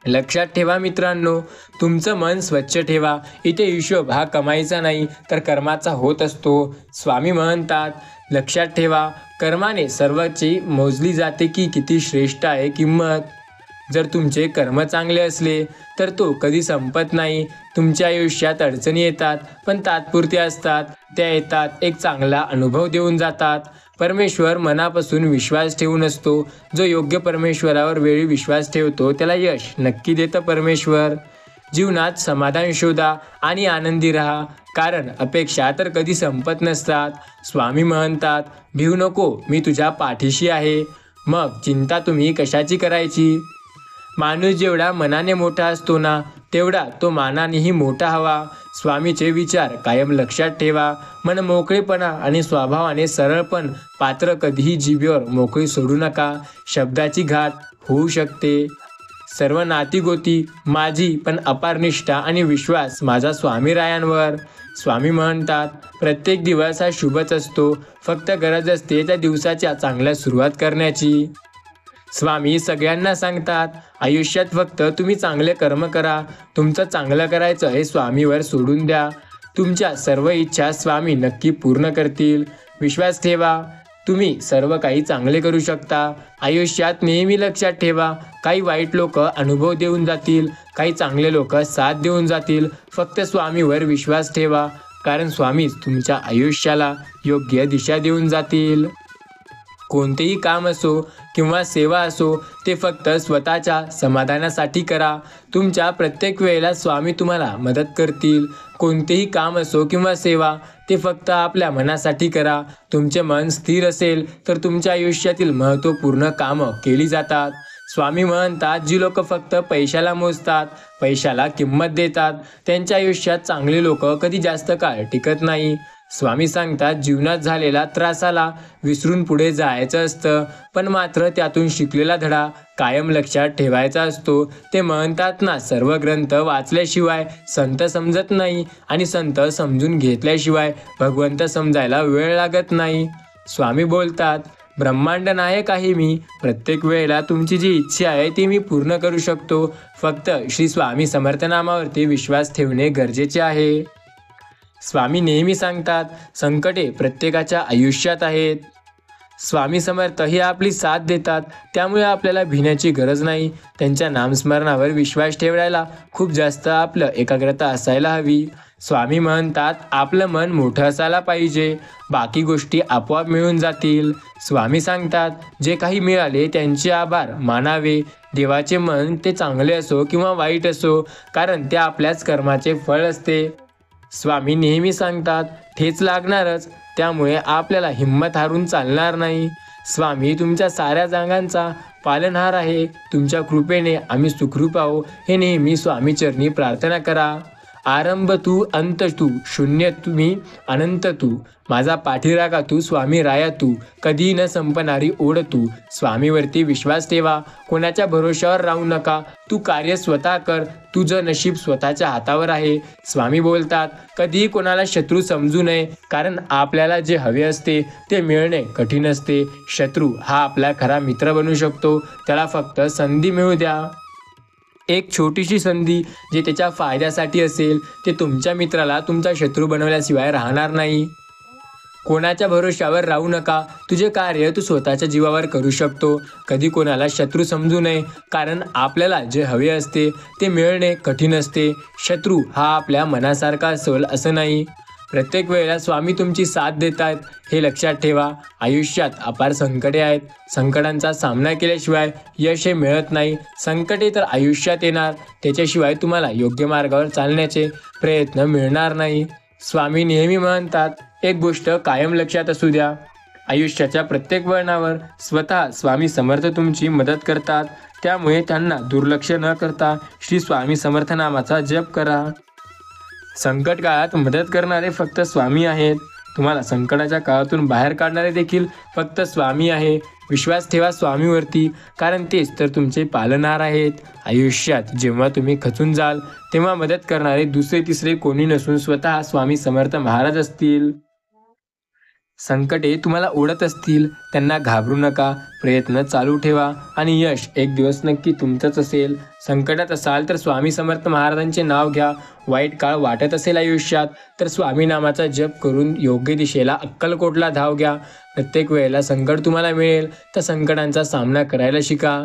लक्षात ठेवा मित्रांनो, तुमचं मन स्वच्छ ठेवा. इथे हिशोब हा कमाईचा नाही तर कर्माचा होत असतो. स्वामी म्हणतात, लक्षात ठेवा, कर्माने सर्वाची मोजली जाते की किती श्रेष्ठ आहे किंमत. जर तुमचे कर्म चांगले असले तर तो कधी संपत नाही. तुमच्या आयुष्यात अडचणी येतात पण तात्पुरत्या असतात. त्या येतात, एक चांगला अनुभव देऊन जातात. परमेश्वर मनापासून विश्वास ठेवून असतो. जो योग्य परमेश्वरावर वेळी विश्वास ठेवतो त्याला यश नक्की देतं परमेश्वर. जीवनात समाधान शोधा आणि आनंदी राहा, कारण अपेक्षा तर कधी संपत नसतात. स्वामी म्हणतात, भिवू नको, मी तुझ्या पाठीशी आहे. मग चिंता तुम्ही कशाची करायची? माणूस जेवढा मनाने मोठा असतो ना तेवढा तो मानानेही मोठा हवा. स्वामीचे विचार कायम लक्षात ठेवा. मन मोकळेपणा आणि स्वभावाने सरळपण पात्र कधीही जिभेवर मोकळी सोडू नका. शब्दाची घात होऊ शकते. सर्व नातीगोती माझी, पण अपार निष्ठा आणि विश्वास माझा स्वामीरायांवर. स्वामी म्हणतात, प्रत्येक दिवस हा शुभच असतो, फक्त गरज असते त्या दिवसाच्या चांगल्या सुरुवात करण्याची. स्वामी सगळ्यांना सांगतात, आयुष्यात फक्त तुम्ही चांगले कर्म करा. तुमचं चांगलं करायचं हे स्वामीवर सोडून द्या. तुमच्या सर्व इच्छा स्वामी नक्की पूर्ण करतील. विश्वास ठेवा, तुम्ही सर्व काही चांगले करू शकता. आयुष्यात नेहमी लक्षात ठेवा, काही वाईट लोक अनुभव देऊन जातील, काही चांगले लोक साथ देऊन जातील. फक्त स्वामीवर विश्वास ठेवा, कारण स्वामीच तुमच्या आयुष्याला योग्य दिशा देऊन जातील. कोणतेही काम असो किंवा सेवा असो ते फक्त स्वतःच्या समाधानासाठी करा. तुमच्या प्रत्येक वेळेला स्वामी तुम्हाला मदत करतील. कोणतेही काम असो किंवा सेवा ते फक्त आपल्या मनासाठी करा. तुमचे मन स्थिर असेल तर तुमच्या आयुष्यातील महत्त्वपूर्ण कामं केली जातात. स्वामी म्हणतात, जी लोक फक्त पैशाला मोजतात, पैशाला किंमत देतात, त्यांच्या आयुष्यात चांगली लोक कधी जास्त काळ टिकत नाही. स्वामी सांगतात, जीवनात झालेला त्रासाला विसरून पुढे जायचं असतं, पण मात्र त्यातून शिकलेला धडा कायम लक्षात ठेवायचा असतो. ते म्हणतात ना, सर्व ग्रंथ वाचल्याशिवाय संत समजत नाही आणि संत समजून घेतल्याशिवाय भगवंत समजायला वेळ लागत नाही. स्वामी बोलतात, ब्रह्मांड नायक आहे मी. प्रत्येक वेळेला तुमची जी इच्छा आहे ती मी पूर्ण करू शकतो. फक्त श्री स्वामी समर्थ नामावरती विश्वास ठेवणे गरजेचे आहे. स्वामी नेहमी सांगतात, संकटे प्रत्येकाच्या आयुष्यात आहेत. स्वामी समर्थ हे आपली साथ देतात, त्यामुळे आपल्याला भिण्याची गरज नाही. त्यांच्या नामस्मरणावर विश्वास ठेवायला खूप जास्त आपलं एकाग्रता असायला हवी. स्वामी म्हणतात, आपलं मन मोठं असायला पाहिजे, बाकी गोष्टी आपोआप मिळून जातील. स्वामी सांगतात, जे काही मिळाले त्यांचे आभार मानावे. देवाचे मन ते चांगले असो किंवा वाईट असो, कारण ते आपल्याच कर्माचे फळ असते. स्वामी नेहमी सांगतात, ठेच लागणारच, त्यामुळे आपल्याला हिंमत हारून चालणार नाही. स्वामी तुमच्या साऱ्या जागांचा पालनहार आहे. तुमच्या कृपेने आम्ही सुखरूप आहो, हे नेहमी स्वामीचरणी प्रार्थना करा. आरंभ तू, अंत तू, शून्य तुम्ही, अनंत तू, माझा पाठीरागा तू, स्वामी राया तू, कधी न संपणारी ओढ तू. स्वामीवरती विश्वास ठेवा, कोणाच्या भरोशावर राहू नका. तू कार्य स्वतः कर, तुझं नशीब स्वतःच्या हातावर आहे. स्वामी बोलतात, कधीही कोणाला शत्रू समजू नये, कारण आपल्याला जे हवे असते ते मिळणे कठीण असते. शत्रू हा आपला खरा मित्र बनू शकतो, त्याला फक्त संधी मिळू द्या. एक छोटीशी संधी जे त्याच्या फायद्यासाठी असेल ते तुमच्या मित्राला तुमचा शत्रू बनवल्याशिवाय राहणार नाही. कोणाच्या भरोशावर राहू नका. तुझे कार्य तू स्वतःच्या जीवावर करू शकतो. कधी कोणाला शत्रू समजू नये, कारण आपल्याला जे हवे असते ते मिळणे कठीण असते. शत्रू हा आपल्या मनासारखा असेल असं नाही. प्रत्येक वेळेला स्वामी तुमची साथ देत आहेत हे लक्षात ठेवा. आयुष्यात अपार संकटे आहेत. संकटांचा सामना केल्याशिवाय यश हे मिळत नाही. संकटे तर आयुष्यात येणार, त्याच्याशिवाय तुम्हाला योग्य मार्गावर चालण्याचे प्रयत्न मिळणार नाही. स्वामी नेहमी म्हणतात, एक गोष्ट कायम लक्षात असू द्या, आयुष्याच्या प्रत्येक वळणावर स्वतः स्वामी समर्थ तुमची मदत करतात. त्यामुळे त्यांना दुर्लक्ष न करता श्री स्वामी समर्थ नामाचा जप करा. संकट काळात मदत करणारे फक्त स्वामी आहेत. तुम्हाला संकटाच्या काळातून बाहेर काढणारे देखील फक्त स्वामी आहे. विश्वास ठेवा स्वामीवरती, कारण तेच तर तुमचे पालनहार आहेत. आयुष्यात जेव्हा तुम्ही खचून जाल तेव्हा मदत करणारे दुसरे तिसरे कोणी नसून स्वतः स्वामी समर्थ महाराज असतील. संकटे तुम्हाला ओढत असतील, त्यांना घाबरू नका. प्रयत्न चालू ठेवा आणि यश एक दिवस नक्की तुमचंच असेल. संकटात असाल तर स्वामी समर्थ महाराजांचे नाव घ्या. वाईट काळ वाटत असेल आयुष्यात तर स्वामी नामाचा जप करून योग्य दिशेला अक्कलकोटला धाव घ्या. प्रत्येक वेळेला संकट तुम्हाला मिळेल तर संकटांचा सामना करायला शिका.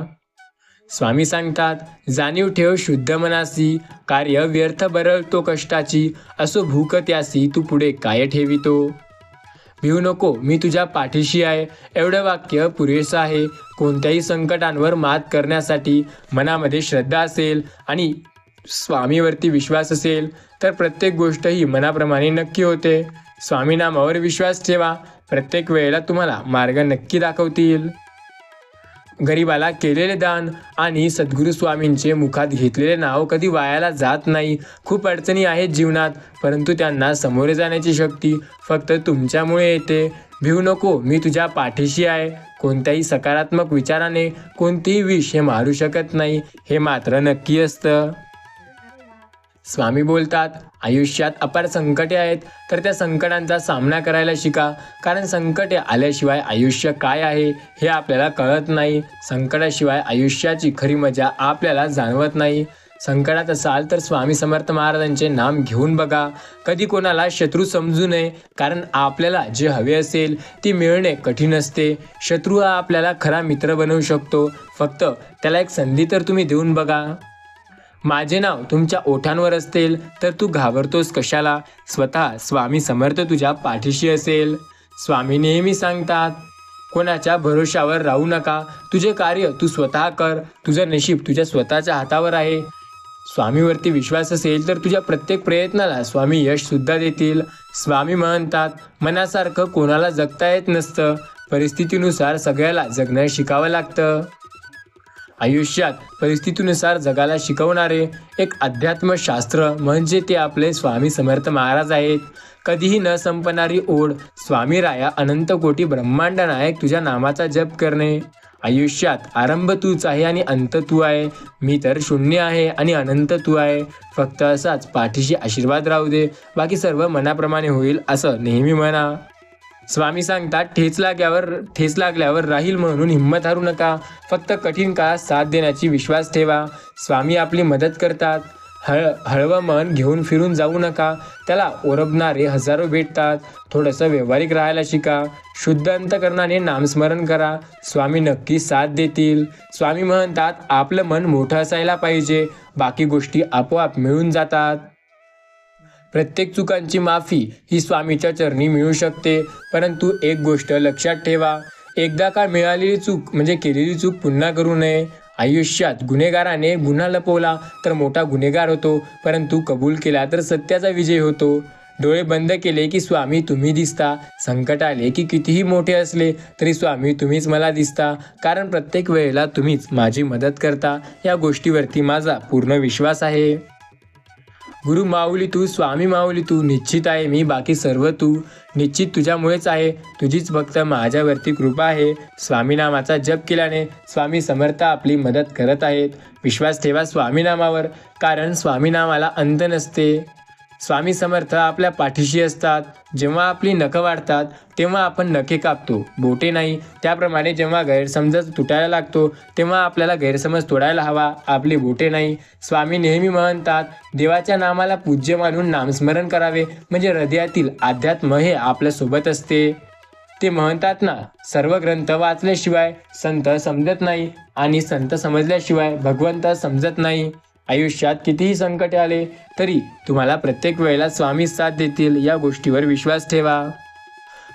स्वामी सांगतात, जाणीव ठेव शुद्ध मनासी, कार्य व्यर्थ बरळतो कष्टाची, असो भूक त्यासी तू पुढे काय ठेवितो. भिवू नको, मी तुझ्या पाठीशी आहे. एवढं वाक्य पुरेसं आहे. कोणत्याही संकटांवर मात करण्यासाठी मनामध्ये श्रद्धा असेल आणि स्वामीवरती विश्वास असेल तर प्रत्येक गोष्ट ही मनाप्रमाणे नक्की होते. स्वामी नामावर विश्वास ठेवा, प्रत्येक वेळेला तुम्हाला मार्ग नक्की दाखवतील. गरिबाला केलेले दान आणि सद्गुरू स्वामींचे मुखात घेतलेले नाव कधी वायाला जात नाही. खूप अडचणी आहेत जीवनात, परंतु त्यांना सामोरे जाण्याची शक्ती फक्त तुमच्यामुळे येते. भिवू नको, मी तुझ्या पाठीशी आहे. कोणत्याही सकारात्मक विचाराने कोणतेही विष हे मारू शकत नाही, हे मात्र नक्की असतं. स्वामी बोलतात, आयुष्यात अपार संकटे आहेत तर त्या संकटांचा सामना करायला शिका, कारण संकटे आल्याशिवाय आयुष्य काय आहे हे आपल्याला कळत नाही. संकटाशिवाय आयुष्याची खरी मजा आपल्याला जाणवत नाही. संकटात असाल तर स्वामी समर्थ महाराजांचे नाम घेऊन बघा. कधी कोणाला शत्रू समजू नये, कारण आपल्याला जे हवे असेल ते मिळणे कठीण असते. शत्रू हा आपल्याला खरा मित्र बनवू शकतो, फक्त त्याला एक संधी तर तुम्ही देऊन बघा. माझे नाव तुमच्या ओठांवर असतील तर तू घाबरतोस कशाला. स्वतः स्वामी समर्थ तुझ्या पाठीशी असेल. स्वामी नेहमी सांगतात, कोणाच्या भरोशावर राहू नका. तुझे कार्य तू स्वतः कर, तुझं नशीब तुझ्या स्वतःच्या हातावर आहे. स्वामीवरती विश्वास असेल तर तुझ्या प्रत्येक प्रयत्नाला स्वामी यश सुद्धा देतील. स्वामी म्हणतात, मनासारखं कोणाला जगता येत नसतं, परिस्थितीनुसार सगळ्याला जगणं शिकावं लागतं. आयुष्यात परिस्थितीनुसार जगाला शिकवणारे एक अध्यात्मशास्त्र म्हणजे ते आपले स्वामी समर्थ महाराज आहेत. कधीही न संपणारी ओढ, स्वामी राया अनंत कोटी ब्रह्मांड नायक तुझ्या नामाचा जप करणे. आयुष्यात आरंभ तूच आहे आणि अंत तू आहे. मी तर शून्य आहे आणि अनंत तू आहे. फक्त असाच पाठीशी आशीर्वाद राहू दे, बाकी सर्व मनाप्रमाणे होईल असं नेहमी म्हणा. स्वामी सांगतात, ठेच लागल्यावर राहील म्हणून हिंमत हारू नका. फक्त कठीण काळात साथ देण्याची विश्वास ठेवा. स्वामी आपली मदत करतात. हळवं मन घेऊन फिरून जाऊ नका. त्याला ओरबणारे हजारो भेटतात. थोडंसं व्यावहारिक राहायला शिका. शुद्ध अंतकरणाने नामस्मरण करा. स्वामी नक्की साथ देतील. स्वामी म्हणतात, आपलं मन मोठं असायला पाहिजे, बाकी गोष्टी आपोआप मिळून जातात. प्रत्येक चुकांची माफी ही स्वामीच्या चरणी मिळू शकते. परंतु एक गोष्ट लक्षात ठेवा, एकदा का मिळालेली चूक म्हणजे केलेली चूक पुन्हा करू नये. आयुष्यात गुन्हेगाराने गुन्हा लपवला तर मोठा गुन्हेगार होतो, परंतु कबूल केला तर सत्याचा विजय होतो. डोळे बंद केले की स्वामी तुम्ही दिसता. संकट आले की कितीही मोठे असले तरी स्वामी तुम्हीच मला दिसता. कारण प्रत्येक वेळेला तुम्हीच माझी मदत करता. या गोष्टीवरती माझा पूर्ण विश्वास आहे. गुरु माऊली तू, स्वामी माऊली तू, निश्चित आहे मी, बाकी सर्व तू. निश्चित तुझ्यामुळेच आहे. तुझीच फक्त माझ्यावरती कृपा आहे. स्वामी नामाचा जप केल्याने स्वामी समर्थ आपली मदत करत आहेत. विश्वास ठेवा स्वामी नामावर, कारण स्वामी नामाला अंत नसते. स्वामी समर्थ आपल्या पाठीशी असतात. जेव्हा आपली नखं वाढतात तेव्हा आपण नखे कापतो, बोटे नाही. त्याप्रमाणे जेव्हा गैरसमज तुटायला लागतो तेव्हा आपल्याला गैरसमज तोडायला हवा, आपली बोटे नाही. स्वामी नेहमी म्हणतात, देवाच्या नामाला पूज्य मानून नामस्मरण करावे, म्हणजे हृदयातील अध्यात्म हे आपल्यासोबत असते. ते म्हणतात ना, सर्व ग्रंथ वाचल्याशिवाय संत समजत नाही आणि संत समजल्याशिवाय भगवंत समजत नाही. आयुष्यात कितीही संकटे आले तरी तुम्हाला प्रत्येक वेळेला स्वामी साथ देतील. या गोष्टीवर विश्वास ठेवा.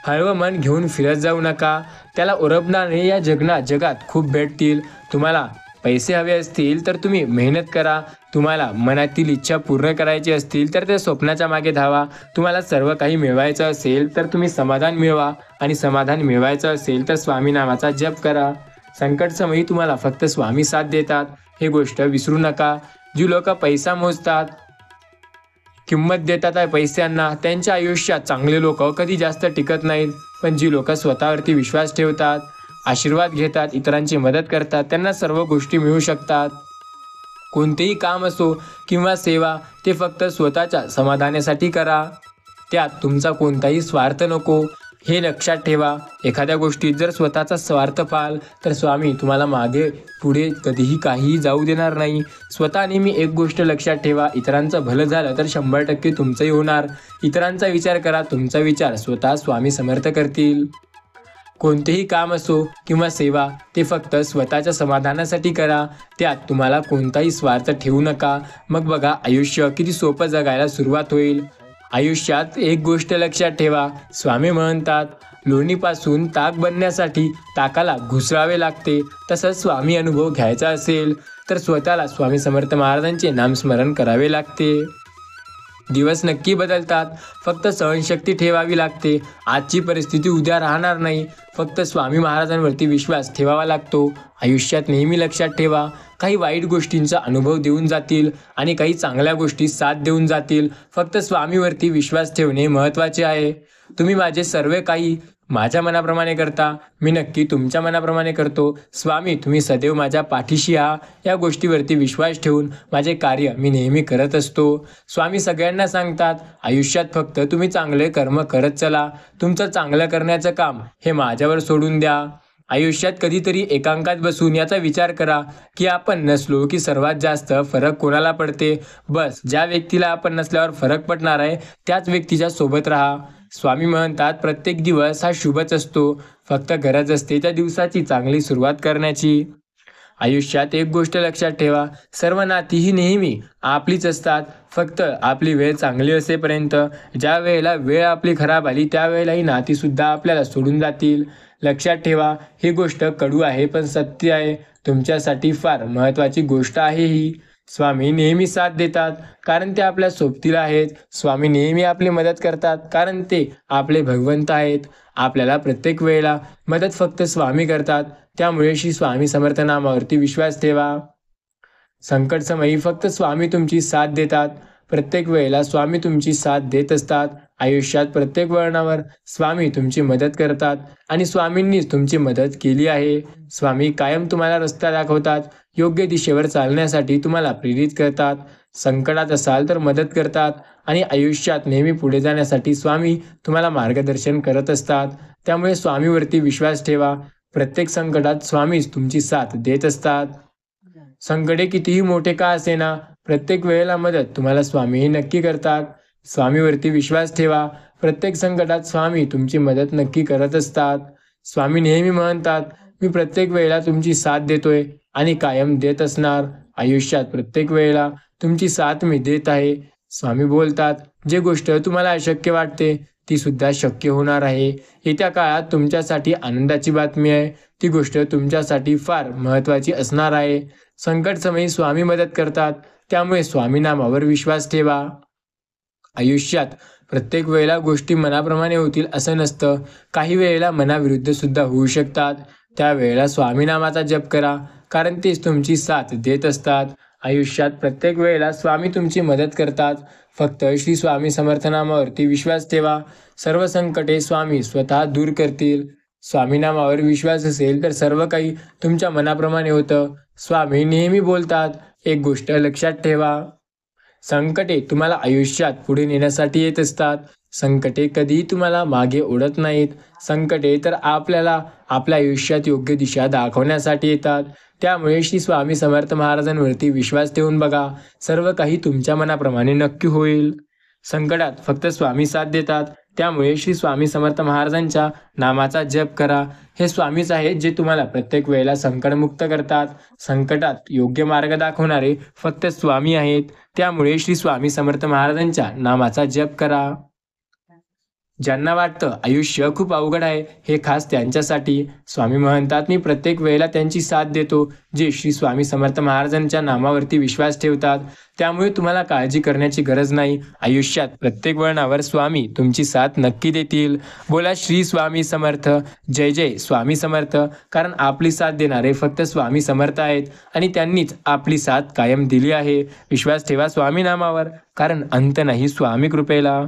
हळवं मन घेऊन फिरत जाऊ नका. त्याला ओरबणारे या जगात खूप भेटतील. तुम्हाला पैसे हवे असतील तर तुम्ही मेहनत करा. तुम्हाला मनातील इच्छा पूर्ण करायची असतील तर त्या स्वप्नाच्या मागे धावा. तुम्हाला सर्व काही मिळवायचं असेल तर तुम्ही समाधान मिळवा, आणि समाधान मिळवायचं असेल तर स्वामी नामाचा जप करा. संकट समयी तुम्हाला फक्त स्वामी साथ देतात, हे गोष्ट विसरू नका. जी लोक पैसा मोजतात, किंमत देतात आहे पैशांना, त्यांच्या आयुष्यात चांगले लोक कधी जास्त टिकत नाहीत. पण जी लोक स्वतःवरती विश्वास ठेवतात, आशीर्वाद घेतात, इतरांची मदत करतात, त्यांना सर्व गोष्टी मिळू शकतात. कोणतेही काम असो किंवा सेवा, ते फक्त स्वतःच्या समाधानासाठी करा. त्यात तुमचा कोणताही स्वार्थ नको, हे लक्षात ठेवा. एखाद्या गोष्टीत जर स्वतःचा स्वार्थ पाहाल तर स्वामी तुम्हाला मागे पुढे कधीही काहीही जाऊ देणार नाही. स्वतः नेहमी एक गोष्ट लक्षात ठेवा, इतरांचं भलं झालं तर 100% तुमचंही होणार. इतरांचा विचार करा, तुमचा विचार स्वतः स्वामी समर्थ करतील. कोणतेही काम असो किंवा सेवा, ते फक्त स्वतःच्या समाधानासाठी करा. त्यात तुम्हाला कोणताही स्वार्थ ठेवू नका. मग बघा आयुष्य किती सोपं जगायला सुरुवात होईल. आयुष्यात एक गोष्ट लक्षात ठेवा, स्वामी म्हणतात, लोणीपासून ताक बनण्यासाठी ताकाला घुसळावे लागते. तसंच स्वामी अनुभव घ्यायचा असेल तर स्वतःला स्वामी समर्थ महाराजांचे नामस्मरण करावे लागते. दिवस नक्की बदलतात, फक्त सहनशक्ती ठेवावी लागते. आजची परिस्थिती उद्या राहणार नाही, फक्त स्वामी महाराजांवरती विश्वास ठेवावा लागतो. आयुष्यात नेहमी लक्षात ठेवा, काही वाईट गोष्टींचा अनुभव देऊन जातील आणि काही चांगल्या गोष्टी साथ देऊन जातील. फक्त स्वामीवरती विश्वास ठेवणे महत्त्वाचे आहे. तुम्ही माझे सर्व काही माझ्या मनाप्रमाणे करता, मी नक्की तुमच्या मनाप्रमाणे करतो. स्वामी तुम्ही सदैव माझ्या पाठीशी आहा. या गोष्टीवरती विश्वास ठेवून माझे कार्य मी नेहमी करत असतो. स्वामी सगळ्यांना सांगतात, आयुष्यात फक्त तुम्ही चांगले कर्म करत चला. तुमचं चांगलं करण्याचं काम हे माझ्यावर सोडून द्या. आयुष्यात कधीतरी एकांकात बसून याचा विचार करा की आपण नसलो की सर्वात जास्त फरक कोणाला पडते. बस ज्या व्यक्तीला आपण नसल्यावर फरक पडणार आहे त्याच व्यक्तीच्या सोबत राहा. स्वामी म्हणतात, प्रत्येक दिवस हा शुभच असतो, फक्त गरज असते त्या दिवसाची चांगली सुरुवात करण्याची. आयुष्यात एक गोष्ट लक्षात ठेवा, सर्व नाती ही नेहमी आपलीच असतात, फक्त आपली वेळ चांगली असेपर्यंत. ज्या वेळेला वेळ आपली खराब आली त्यावेळेला ही नातीसुद्धा आपल्याला सोडून जातील. लक्षात ठेवा, ही गोष्ट कडू आहे पण सत्य आहे. तुमच्यासाठी फार महत्त्वाची गोष्ट आहे ही. स्वामी नेहमी साथ देतात कारण ते आपल्या सोबतीला आहेत. स्वामी नेहमी आपली मदत करतात कारण ते आपले भगवंत आहेत. आपल्याला प्रत्येक वेळेला मदत फक्त स्वामी करतात. त्यामुळे श्री स्वामी समर्थ नामावरती विश्वास ठेवा. संकट समयी फक्त स्वामी तुमची साथ देतात. प्रत्येक वेळेला स्वामी तुमची साथ देत असतात. आयुष्यात प्रत्येक वळणावर स्वामी तुमची मदत करतात आणि स्वामींनीच तुमची मदत केली आहे. स्वामी कायम तुम्हाला रस्ता दाखवतात, योग्य दिशेवर चालण्यासाठी तुम्हाला प्रेरित करतात. संकटात असाल तर मदत करतात आणि आयुष्यात नेहमी पुढे जाण्यासाठी स्वामी तुम्हाला मार्गदर्शन करत असतात. त्यामुळे स्वामीवरती विश्वास ठेवा. प्रत्येक संकटात स्वामीच तुमची साथ देत असतात. संकटे कितीही मोठे का असेना, प्रत्येक वेळेला मदत तुम्हाला स्वामीही नक्की करतात. स्वामीवरती विश्वास ठेवा. प्रत्येक संकटात स्वामी तुमची मदत नक्की करत असतात. स्वामी नेहमी म्हणतात, मी प्रत्येक वेळेला तुमची साथ देतोय आणि कायम देत असणार. आयुष्यात प्रत्येक वेळेला तुमची साथ मी देत आहे. स्वामी बोलतात, जे गोष्ट तुम्हाला अशक्य वाटते ती सुद्धा शक्य होणार आहे. येत्या काळात तुमच्यासाठी आनंदाची बातमी आहे. ती गोष्ट तुमच्यासाठी फार महत्त्वाची असणार आहे. संकट समयी स्वामी मदत करतात, त्यामुळे स्वामी नामावर विश्वास ठेवा. आयुष्यात प्रत्येक वेळेला गोष्टी मनाप्रमाणे होतील असं नसतं. काही वेळेला मनाविरुद्ध सुद्धा होऊ शकतात. त्यावेळेला स्वामी नामाचा जप करा, कारण तेच तुमची साथ देत असतात. आयुष्यात प्रत्येक वेळेला स्वामी तुमची मदत करतात. फक्त श्री स्वामी समर्थ नामावरती विश्वास ठेवा. सर्व संकटे स्वामी स्वतः दूर करतील. स्वामी नामावर विश्वास असेल तर सर्व काही तुमच्या मनाप्रमाणे होतं. स्वामी नेहमी बोलतात, एक गोष्ट लक्षात ठेवा, संकटे तुम्हाला आयुष्यात पुढे नेण्यासाठी येत असतात. संकटे कधीही तुम्हाला मागे ओढत नाहीत. संकटे तर आपल्याला आपल्या आयुष्यात योग्य दिशा दाखवण्यासाठी येतात. त्यामुळे श्री स्वामी समर्थ महाराजांवरती विश्वास ठेवून बघा, सर्व काही तुमच्या मनाप्रमाणे नक्की होईल. संकटात फक्त स्वामी साथ देतात. त्यामुळे श्री स्वामी समर्थ महाराजांच्या नामाचा जप करा. हे स्वामीच आहेत जे तुम्हाला प्रत्येक वेळेला संकटमुक्त करतात. संकटात योग्य मार्ग दाखवणारे फक्त स्वामी आहेत. त्यामुळे श्री स्वामी समर्थ महाराजांच्या नामाचा जप करा. ज्यांना वाटतं आयुष्य खूप अवघड आहे, हे खास त्यांच्यासाठी. स्वामी म्हणतात, मी प्रत्येक वेळेला त्यांची साथ देतो जे श्री स्वामी समर्थ महाराजांच्या नामावरती विश्वास ठेवतात. त्यामुळे तुम्हाला काळजी करण्याची गरज नाही. आयुष्यात प्रत्येक वळणावर स्वामी तुमची साथ नक्की देतील. बोला श्री स्वामी समर्थ. जय जय स्वामी समर्थ. कारण आपली साथ देणारे फक्त स्वामी समर्थ आहेत आणि त्यांनीच आपली साथ कायम दिली आहे. विश्वास ठेवा स्वामी नामावर, कारण अंत नाही स्वामी कृपेला.